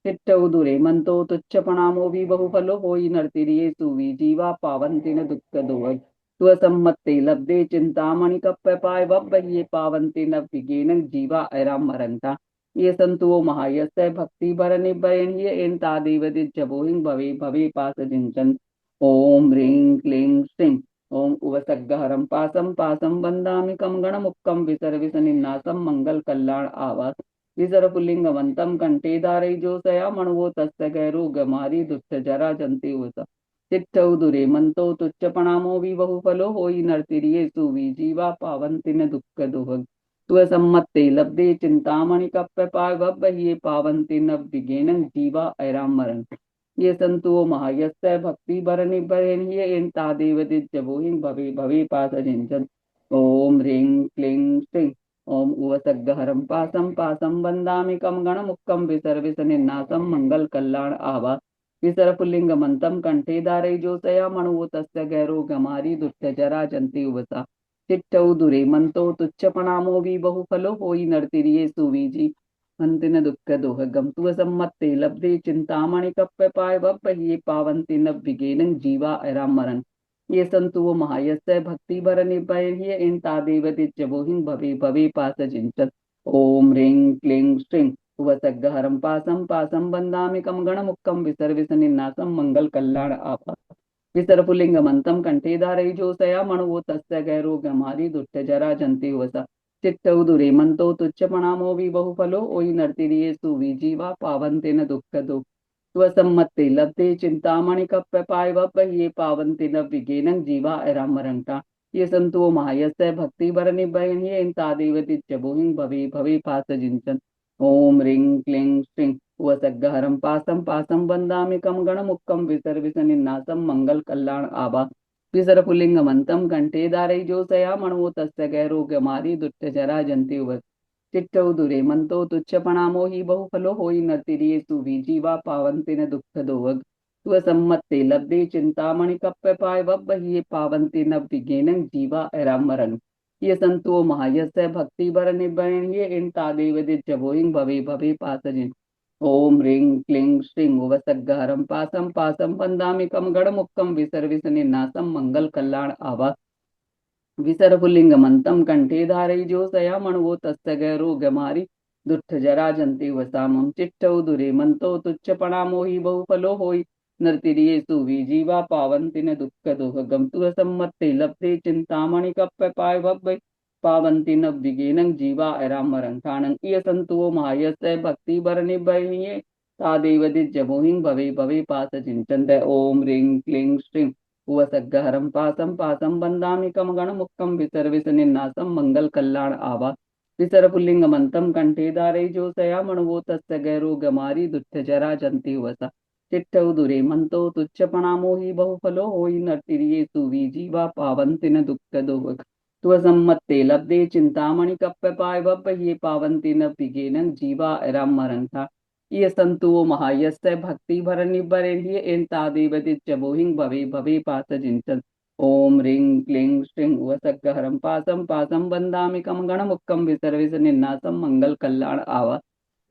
चिट्ठौ दुरे मंतो तुच्छपणामो भी बहुफलो होई नर्तिरिये सुवी जीवा पावन्ति न दुःख दोहक स्वसम्मत्ते लब्धे चिंतामणि कप्य पाय बब्बहिये पावन्ति न विगेनं जीवा अरामरन्ता ये संतो महायस्य भक्ति भर निभयणीय इन तादेव दिज्यभूयिं भवे भवे पासजिञ्चन् ओम ह्रीं क्लीं श्रीं ओम उवसग्गहरं पासं पासं वन्दामि कमगणमुक्तं विसर्विसनिन्नासं मङ्गलकल्याण आवास विसर्पुल्लिङ्गमन्तं कंठे धारयिजोषयामणुवो तस्य गैरोगमारी दुष्टजरा जन्ति वसा चिट्ठौ दुरे मंतो तुच्छपणामो भी बहुफलो होई नर्तिरिये सुवी जीवा पावन्ति न दुःख दोहक स्वसम्मत्ते लब्धे चिंतामणि कप्य पाय बब्बहिये पावन्ति न विगेनं जीवा अरामरं ये संतो महायस्य भक्ति भर निभयणीय इन तादेव दिज्यभूहिं भवे भवे पासजिञ्चन् ओम ह्रीं क्लीं श्रीं ओम उवसग्गहरं पासं पासं वन्दामि कमगणमुक्तं विसर्विसनिन्नासं मङ्गलकल्याण आवास विसर्पुल्लिङ्गमन्तं कंठे धारयिजोषयामणुवो तस्य गैरोगमारी दुष्टजरा जन्ति वसा चिट्ठौ दुरे मंतो तुच्छपणामो भी बहुफलो होई नर्तिरिये सुवी जीवन्ति न दुःख दोहकं स्वसम्मत्ते लब्धे चिंतामणि कप्य पाय बब्बहिये पावन्ति न विगेनं जीवा अरामरं ये संतो महायस्य भक्ति भर निभयणीय इन तादेव दिज्यभूहिं भवे भवे पासजिञ्चन् ओम ह्रीं क्लीं श्रीं वसग्गहरं पासं पासं वन्दामि कमगणमुक्तं विसर्विसनिन्नासं मङ्गलकल्याण आवास विसर्पुल्लिङ्गमन्तं कंठे धारयिजोषयामणुवो तस्य गैरोगमारी दुष्टजरा जन्ति वसा चिट्ठौ दुरे मंतो तुच्छपणामो भी बहुफलो ओई नर्तिरिये सुवी जीवा पावन्ति न दुःख दोहक स्वसम्मत्ते लब्धे चिंतामणि कप्य पाय बब्बहिये पावन्ति न विगेनं जीवा अरामरंता ये संतो महायस्य भक्ति वर निभयन ये इन तादेव तिच्च बोहिं भवे भवे पास जिंचन ओम ह्रीं क्लीं श्रीं वसग्गहरं पासं पासं वन्दामि कं गणमुक्कं विसर्विसनिन्नासं मंगल कल्याण आभा विसर पुल्लिंगमंतं कंठे धारयिजोषया मणवो तस्य गैरोग्यमारी दुष्ट जरा जंति चिट्टौ दुरे मंतो तुच्छपणामो हि बहुफलो होई नर्तिरिये सुविजीवा पावन्ति न दुःख दोवग स्वसम्मत्ते लब्धे चिंतामणि कप्प पाय वब्बहिये पावन्ति न विज्ञेनं जीवा एरामरन ये संतो महायस्य भक्ति वर निभयन ये इन तादेव दिज्जवोहिं भवे भवे पासजिन ओम ह्रीं क्लीं श्रीं वसग्गहरं पासं पासं वन्दामि कं गणमुक्कं विसर्विसनिन्नासं मंगल कल्याण आवा विसर्पुलिंगमंतं कंठे धारयिजोषया मणवो तस्य गैरोग्यमारी दुष्ट जरा जंति वसामं चिट्टौ दुरे मंतो तुच्छपणामो हि बहुफलो होई नर्तिरिये सुविजीवा पावन्ति न दुःख दोहगम तु सम्मत्ते लब्धे चिंतामणि कप्प पाय वब्बै पावन्ति न विगेनं जीवा एरामरंथानं इय संतो महायस्य भक्ति वर निभये तादेव दिज्जमोहिं भवे भवे पास चिंतन ओम ह्रीं क्लीं श्रीं वसग्गहरं पासं पासं वन्दामि कं गणमुक्कं विसर्विसनिन्नासं मंगल कल्याण आवा विसर्पुल्लिंगमंतं कंठे धारयिजोषया मणवो तस्य गैरोग्यमारी दुष्ट जरा जंति वसा चिट्टौ दुरे मंतो तुच्छपणामो हि बहुफलो होई नर्तिरिये सुविजीवा पावन्ति न दुःख दोवग त्वसम्मत्ते लब्धे चिंतामणि कप्प पाय वब्बहिये पावन्ति न विगेनं जीवा एरामरंथा ये संतो महायस्य भक्ति भर निभरेन ये इन तादेव दिच्चवोहिं भवे भवे पास जिंचन ओम ह्रीं क्लीं श्रीं वसग्गहरं पासं पासं वन्दामि कं गणमुक्कं विसर्विसनिन्नासं मंगल कल्याण आवा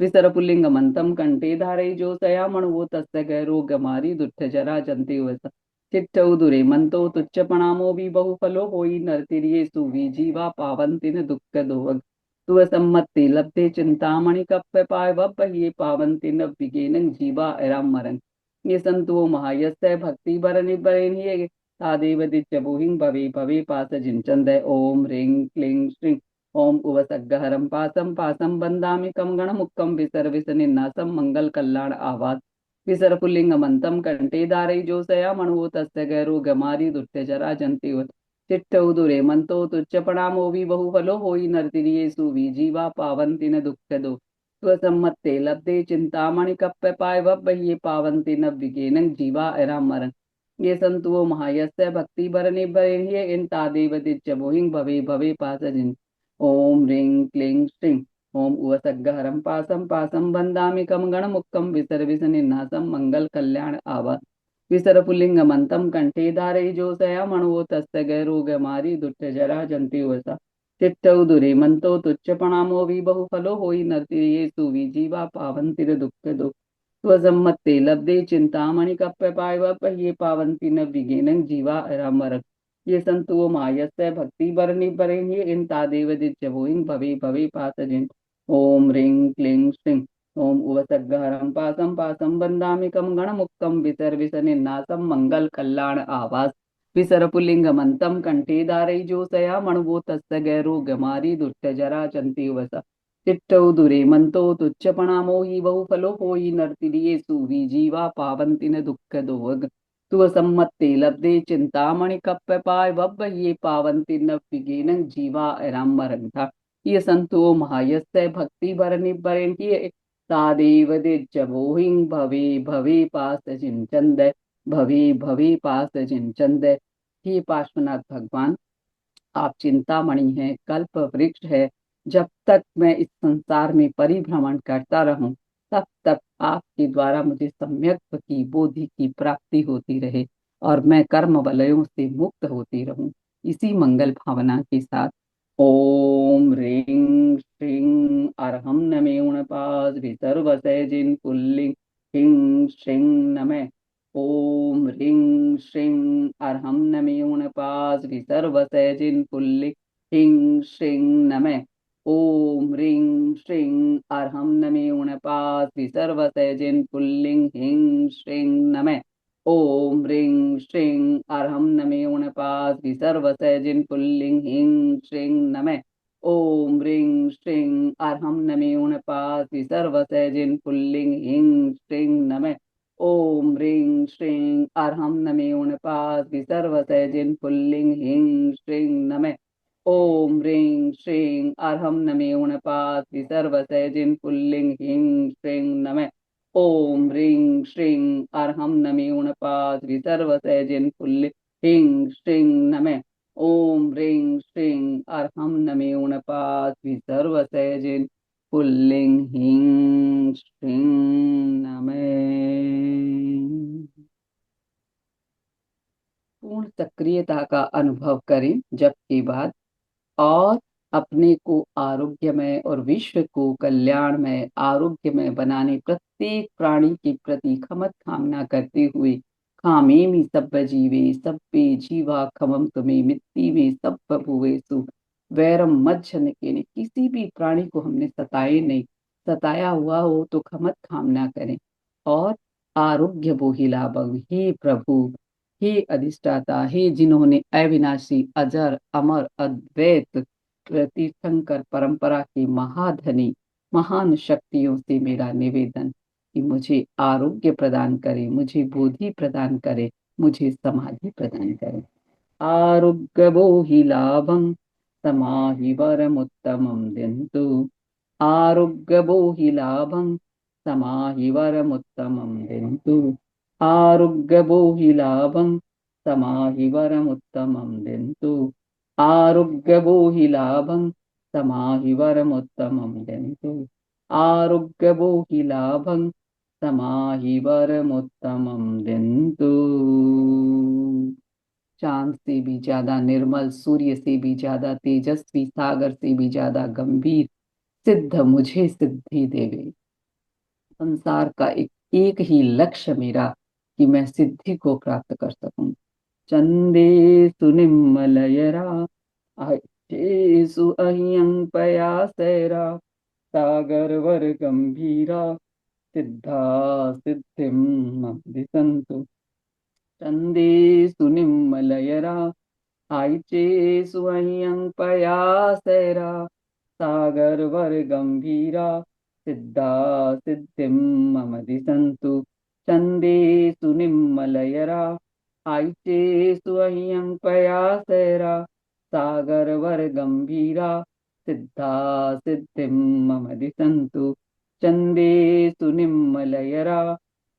विसर्पुल्लिंगमंतं कंठे धारयिजोषया मणवो तस्य गैरोग्यमारी दुष्ट जरा जंति वसा चिट्टौ दुरे मंतो तुच्छपणामो भी बहुफलो होई नर्तिरिये सुविजीवा पावन्ति न दुःख दोवग त्वसम्मत्ते लब्धे चिंतामणि कप्प पाय वब्बहिये पावन्ति न विगेनं जीवा एरामरन ये संतो महायस्य भक्ति वर निभयन ये तादेव दिच्चवोहिं भवे भवे पास जिंचन ओम ह्रीं क्लीं श्रीं ओम उवसग्गहरं पासं पासं वन्दामि कं गणमुक्कं विसर्विसनिन्नासं मंगल कल्याण आवाज विसर्पुल्लिंगमंतं कंठे धारयिजोषया मणवो तस्य गैरोग्यमारी दुष्ट जरा जंति चिट्टौ दुरे मंतो तुच्छपणामो भी बहुफलो होई नर्तिरिये सुविजीवा पावन्ति न दुःख दो स्वसम्मत्ते लब्धे चिंतामणि कप्प पाय वब्बहिये पावन्ति न विगेनं जीवा एरामरन ये संतो महायस्य भक्ति वर निभयन ये इन तादेव दिच्चवोहिं भवे भवे पासजिन ओम ह्रीं क्लीं श्रीं ओम उवसग्गहरं पासं पासं वन्दामि कं गणमुक्कं विसर्विसनिन्नासं मंगल कल्याण आवा विसर्पुल्लिंगमंतं कंठे धारयिजोषया मणवो तस्य गैरोग्यमारी दुष्ट जरा जंति वसा चिट्टौ दुरे मंतो तुच्छपणामो भी बहुफलो होई नर्तिरिये सुविजीवा पावन्ति न दुःख दो स्वसम्मत्ते लब्धे चिंतामणि कप्प पाय वब्बहिये पावन्ति न विगेनं जीवा एरामरन ये संतो महायस्य भक्ति वर निभरेन ये इन तादेव दिच्चवोहिं भवे भवे पासजिन ओम ह्रीं क्लीं श्रीं ओम उवसग्गहरं पासं पासं वन्दामि कं गणमुक्कं विसर्विसनिन्नासं मंगल कल्याण आवाज विसर्पुल्लिंगमंतं कंठे धारयिजोषया मणवो तस्य गैरोग्यमारी दुष्ट जरा जंति वसा चिट्टौ दुरे मंतो तुच्छपणामो हि बहुफलो होई नर्तिरिये सुविजीवा पावन्ति न दुःख दोवग त्वसम्मत्ते लब्धे चिंतामणि कप्प पाय वब्बहिये पावन्ति न विगेनं जीवा एरामरंथा ये संतो महायस्य भक्ति वर निभरेन ये तादेव दिच्चवोहिं भवे भवे पास जिंचंद भवे भवे पास जिंचंद हे पार्श्वनाथ भगवान आप चिंतामणि हैं कल्प वृक्ष है जब तक मैं इस संसार में परिभ्रमण करता रहूं तब तक आपके द्वारा मुझे सम्यक की बोधि की प्राप्ति होती रहे और मैं कर्म वलयों से मुक्त होती रहूं इसी मंगल भावना के साथ ओम ह्रीं श्रीं अरहं नमे उणपास सर्वसैजिन पुल्लिंग ह्रीं श्रीं नमः ओम ह्रीं श्रीं अरहं नमे उणपास सर्वसैजिन पुल्लिंग ह्रीं श्रीं नमः ओम ह्रीं श्रीं अरहं नमे उणपास सर्वसैजिन पुल्लिंग ह्रीं श्रीं नमः ओम ह्रीं श्रीं अरहं नमे उणपास सर्वसैजिन पुल्लिंग ह्रीं श्रीं नमः ओम ह्रीं श्रीं अरहं नमे उणपास सर्वसैजिन पुल्लिंग ह्रीं श्रीं नमः ओम ह्रीं श्रीं अर्हं नमे उणपाद विसर्वसैजिन पुल्लिंग ह्रीं श्रीं नमे। ओम ह्रीं श्रीं अर्हं नमे उणपाद विसर्वसैजिन पुल्लिंग ह्रीं श्रीं नमे। ओम ह्रीं श्रीं अर्हं नमे उणपाद विसर्वसैजिन पुल्लिंग ह्रीं श्रीं नमे। ओम ह्रीं श्रीं अर्हं नमे उणपाद विसर्वसैजिन पुल्लिंग ह्रीं श्रीं नमः। पूर्ण सक्रियता का अनुभव करें जप के बाद, और अपने को आरोग्यमय और विश्व को कल्याणमय आरोग्यमय बनाने प्रत्येक प्राणी के प्रति खमत कामना करते हुए, खामेमि सब्ब जीवे सब्बे जीवा खमम तुमे मित्ति में सब्ब भुवेसु वैरम मज्जनकेने। किसी भी प्राणी को हमने सताए नहीं, सताया हुआ हो तो खमत कामना करें। और आरोग्य बोहिलाभं, हे प्रभु, हे अधिष्ठाता, हे जिन्होंने अविनाशी अजर अमर अद्वैत तीर्थंकर परंपरा के महाधनी महान शक्तियों से मेरा निवेदन कि मुझे आरोग्य प्रदान करे, मुझे बुद्धि प्रदान करे, मुझे समाधि प्रदान करे। आरोग्य बोहि लाभं समाहि वरमुत्तमं दिन्तु। आरोग्य बोहि लाभं समाहि वरमुत्तमं दिन्तु। आरोग्य बोहि लाभं समाहि वरमुत्तमं दिन्तु। आरोग्य बोहि लाभं समाहि वरमुत्तमं दिन्तु। आरोग्य बोहि लाभं समाहि वरमुत्तमं दिन्तु। चांद से भी ज्यादा निर्मल, सूर्य से भी ज्यादा तेजस्वी, सागर से भी ज्यादा गंभीर सिद्ध मुझे सिद्धि देवे। संसार का एक ही लक्ष्य मेरा कि मैं सिद्धि को प्राप्त कर सकूं। चंदे सुनिमलयरा आयेषु अह्यं पयासैरा सागर वर गंभीरा सिद्धा सिद्धिं मम दिशन्तु। चंदे सुनिमलयरा आयेषु अह्यं पयासैरा सागर वर गंभीरा सिद्धा सिद्धिं मम दिशन्तु। चंदेषु निम्मलयरा आयिचेषु अह्यं पयासैरा सागर वर गंभीरा सिद्धा सिद्धिं मम दिशन्तु। चंदेषु निम्मलयरा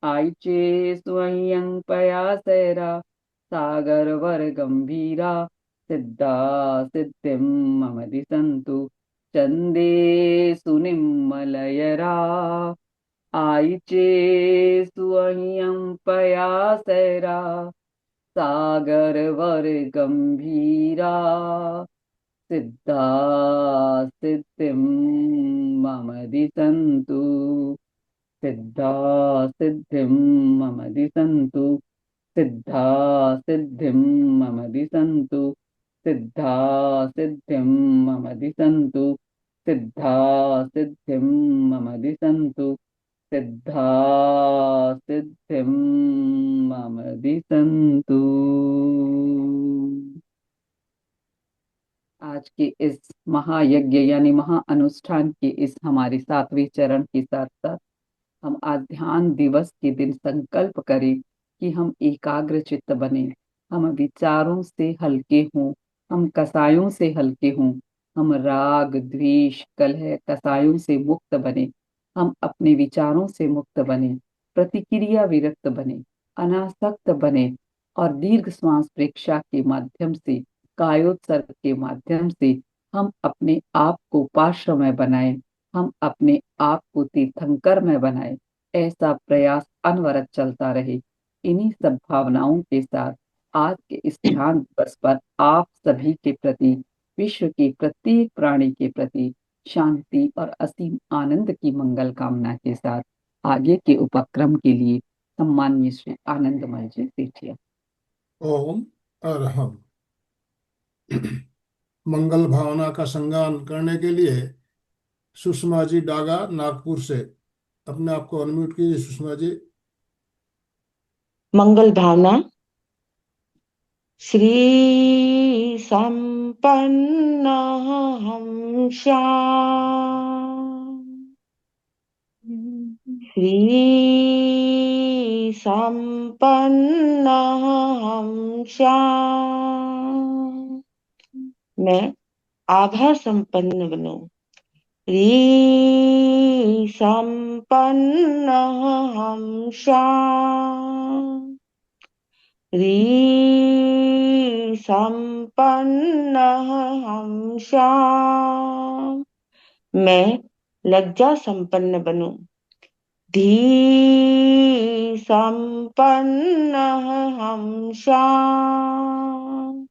आयिचेषु अह्यं पयासैरा सागर वर गंभीरा सिद्धा सिद्धिं मम दिशन्तु। चंदेषु निम्मलयरा आयिचेषु अह्यं पयासैरा सागर वर गंभीरा सिद्धा सिद्धिं मम दिशन्तु। सिद्धा सिद्धिं मम दिशन्तु। सिद्धा सिद्धिं मम दिशन्तु। सिद्धा सिद्धिं मम दिशन्तु। सिद्धा सिद्धिं मम दिशन्तु। सिद्धा सिद्धिं मम दिशन्तु। आज के इस महायज्ञ यानी महाअनुष्ठान के इस हमारे 7वें चरण के साथ साथ हम आज ध्यान दिवस के दिन संकल्प करें कि हम एकाग्र चित्त बने, हम विचारों से हल्के हों, हम कसायों से हल्के हों, हम राग द्वेष कलह कसायों से मुक्त बने, हम अपने विचारों से मुक्त बने, प्रतिक्रिया विरक्त बने, अनासक्त बने और दीर्घ श्वास प्रेक्षा के माध्यम से, कायोत्सर्ग के माध्यम से हम अपने आप को पार्श्वमय बनाए, हम अपने आप को तीर्थंकर में बनाए। ऐसा प्रयास अनवरत चलता रहे। इन्हीं सब भावनाओं के साथ आज के इस ध्यान दिवस पर आप सभी के प्रति, विश्व के प्रत्येक प्राणी के प्रति शांति और असीम आनंद की मंगल कामना के साथ आगे के उपक्रम के लिए सम्माननीय श्री आनंदमय जी सेठिया। ओम अरहम। मंगल भावना का संगान करने के लिए सुषमा जी डागा नागपुर से अपने आप को अनम्यूट कीजिए। सुषमा जी। मंगल भावना। श्री संपन्न हम श्याम, श्री संपन्नः हम श्याम। मैं आभा संपन्न बनूं। री संपन्नः हम श्याम। री संपन्नः हम श्याम। मैं लज्जा संपन्न बनूं। धी संपन्नः हम श्याम।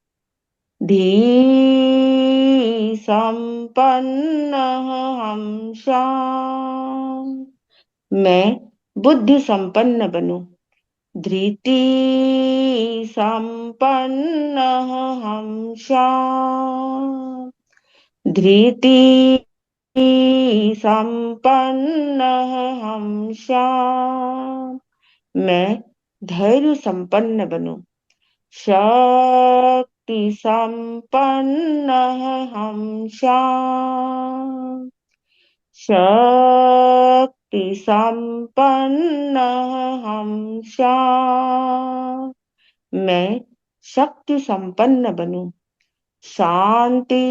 धी संपन्नः हम श्याम। मैं बुद्धि संपन्न बनूं। धृति संपन्नः हम श्याम। धृति संपन्नः हम श्याम। मैं धैर्य संपन्न बनूं। शक्ति संपन्नः हम श्याम। शक्ति संपन्नः हम श्याम। मैं शक्ति संपन्न बनूं। शांति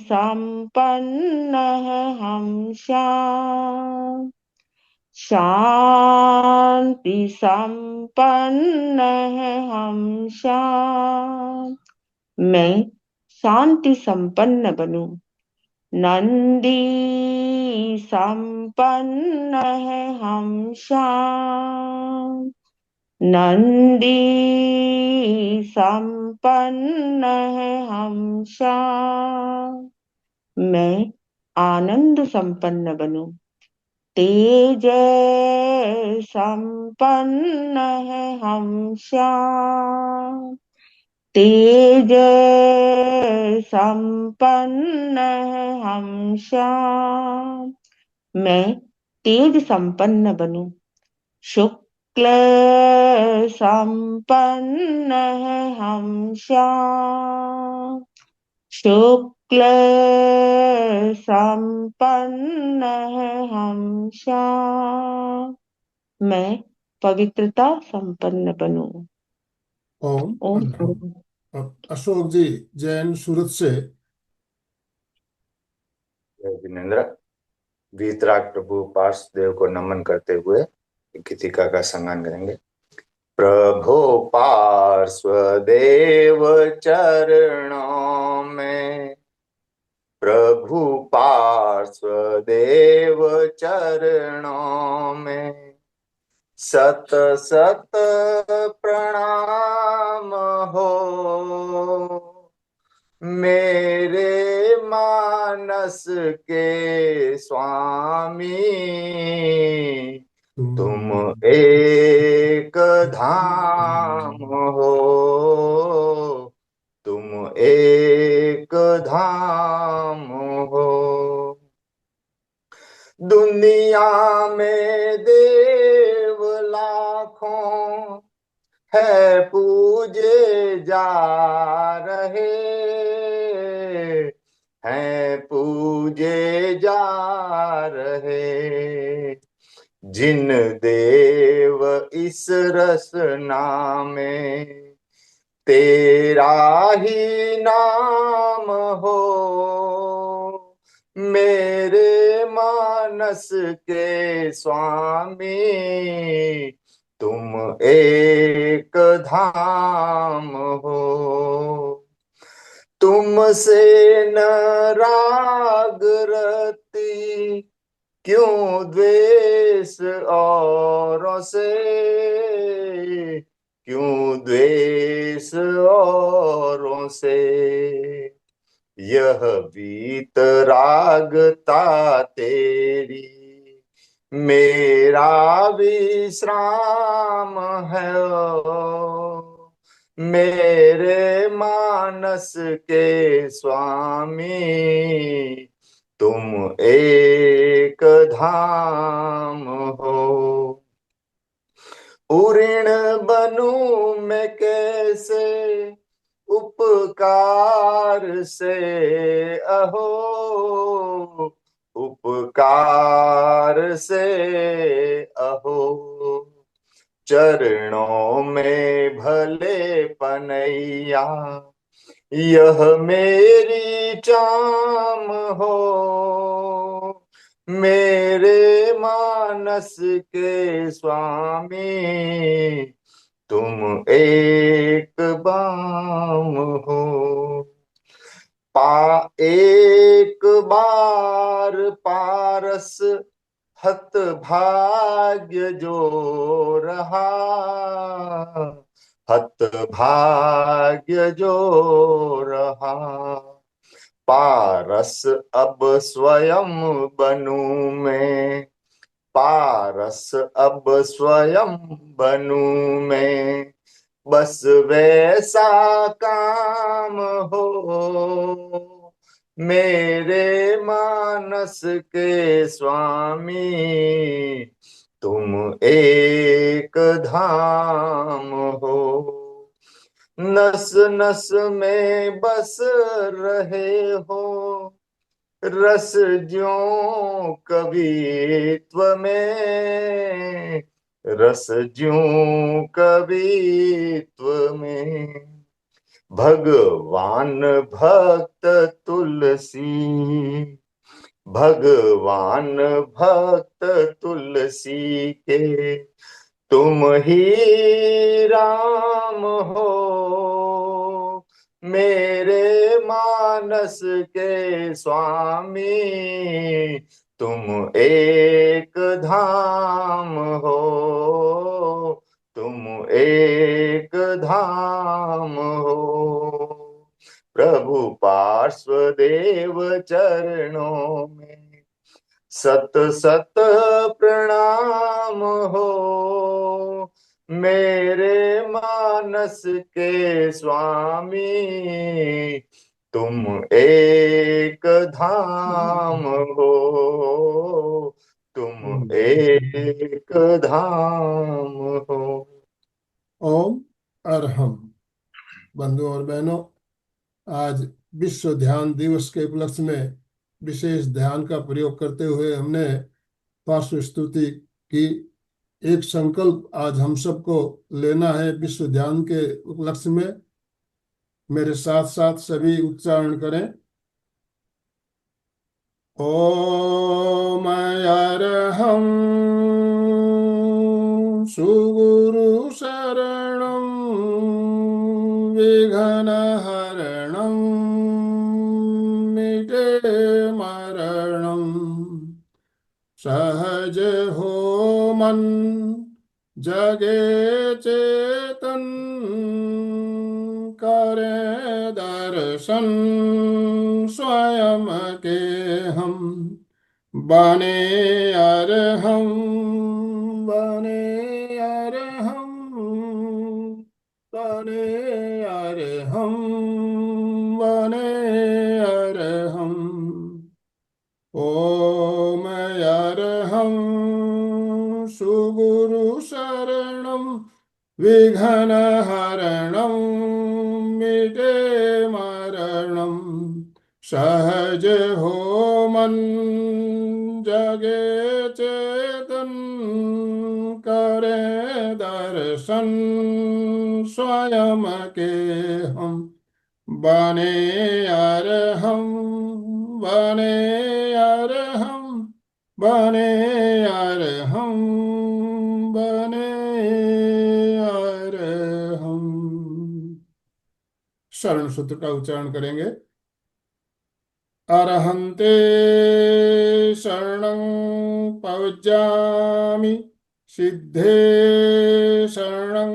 संपन्नः हम श्याम। शांति संपन्नः हम श्याम। मैं शांति संपन्न बनूं। नंदी संपन्नः हम श्याम। नंदी संपन्नः हम श्याम। मैं आनंद संपन्न बनूं। तेज संपन्नः हम श्याम। तेज संपन्नः हम श्याम। मैं तेज संपन्न बनूं। शुक्ल संपन्नः हम श्याम। शुक्ल संपन्नः हम श्याम। मैं पवित्रता संपन्न बनूं। ओम। ओम। अब अशोक जी जैन सूरत से। जय जिनेन्द्र। वीतराग प्रभु पार्षदेव को नमन करते हुए गीतिका का संगान करेंगे। प्रभो पार्श्वदेव चरणों में, प्रभु पार्श्वदेव चरणों में सत सत प्रणाम हो। मेरे मानस के स्वामी तुम एक धाम हो। तुम एक धाम हो। दुनिया में देव लाखों है पूजे जा रहे, हैं पूजे जा रहे। जिन देव इस रसना में तेरा ही नाम हो। मेरे मानस के स्वामी तुम एक धाम हो। तुमसे न राग रति क्यों द्वेष औरों से, क्यों द्वेष औरों से। यह वीतरागता तेरी मेरा विश्राम है। मेरे मानस के स्वामी तुम एक धाम हो। उऋण बनूं मैं कैसे उपकार से, अहो उपकार से अहो। चरणों में भले पनैया, यह मेरी चाम हो। मेरे मानस के स्वामी तुम एक बाम हो। एक बार पारस हत भाग्य जो रहा, हत भाग्य जो रहा। पारस अब स्वयं बनूं मैं, पारस अब स्वयं बनूं मैं। बस वैसा काम हो मेरे मानस के स्वामी, तुम एक धाम हो। नस नस में बस रहे हो रस ज्यों कवित्व में, रस ज्यों कवित्व में। भगवान भक्त तुलसी, भगवान भक्त तुलसी के तुम ही राम हो। मेरे मानस के स्वामी तुम एक धाम हो, तुम एक धाम हो। प्रभु पार्श्वदेव चरणों में सत सत प्रणाम हो। मेरे मानस के स्वामी तुम एक धाम हो, तुम एक धाम हो। ओम अरहम। बंधु और बहनों, आज विश्व ध्यान दिवस के उपलक्ष्य में विशेष ध्यान का प्रयोग करते हुए हमने पार्श्व स्तुति की। एक संकल्प आज हम सबको लेना है विश्व ध्यान के उपलक्ष्य में। मेरे साथ साथ सभी उच्चारण करें। ओम अरहं सुगुरु शरणं विघ्नहरणं मिटे मरणं। सहज हो मन जगे चेतन, करे दर्शन स्वयं के हम। बने अरहं, बने अरहं, बने अरहं, बने अरहं। ओम अरहं सुगुरु शरणं विघ्नहरणं मिटे मरणं। सहज हो मन जगे चेतन, करे दर्शन स्वयं के हम। बने अरहं, बने अरहं, बने अरहं, बने अरहं। शरण सूत्र का उच्चारण करेंगे। अरहन्ते शरणं पवज्जामि, सिद्धे शरणं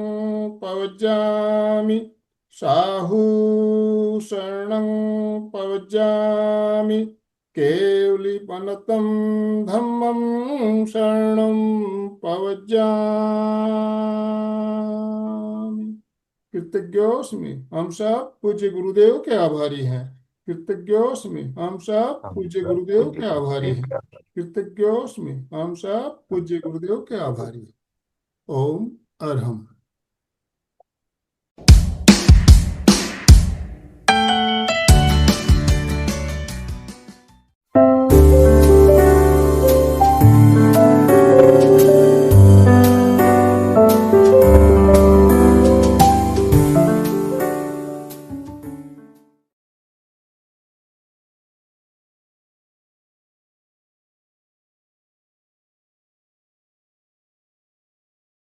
पवज्जामि, साहु शरणं पवज्जामि, केवलीपनतं धम्मं शरणं पवज्जामि। कृतज्ञोस्मि। हम सब पूज्य गुरुदेव के आभारी हैं। कृतज्ञोस्मि। हम सब पूज्य गुरुदेव के आभारी हैं। कृतज्ञोस्मि। हम सब पूज्य गुरुदेव के आभारी हैं। ओम अरहम।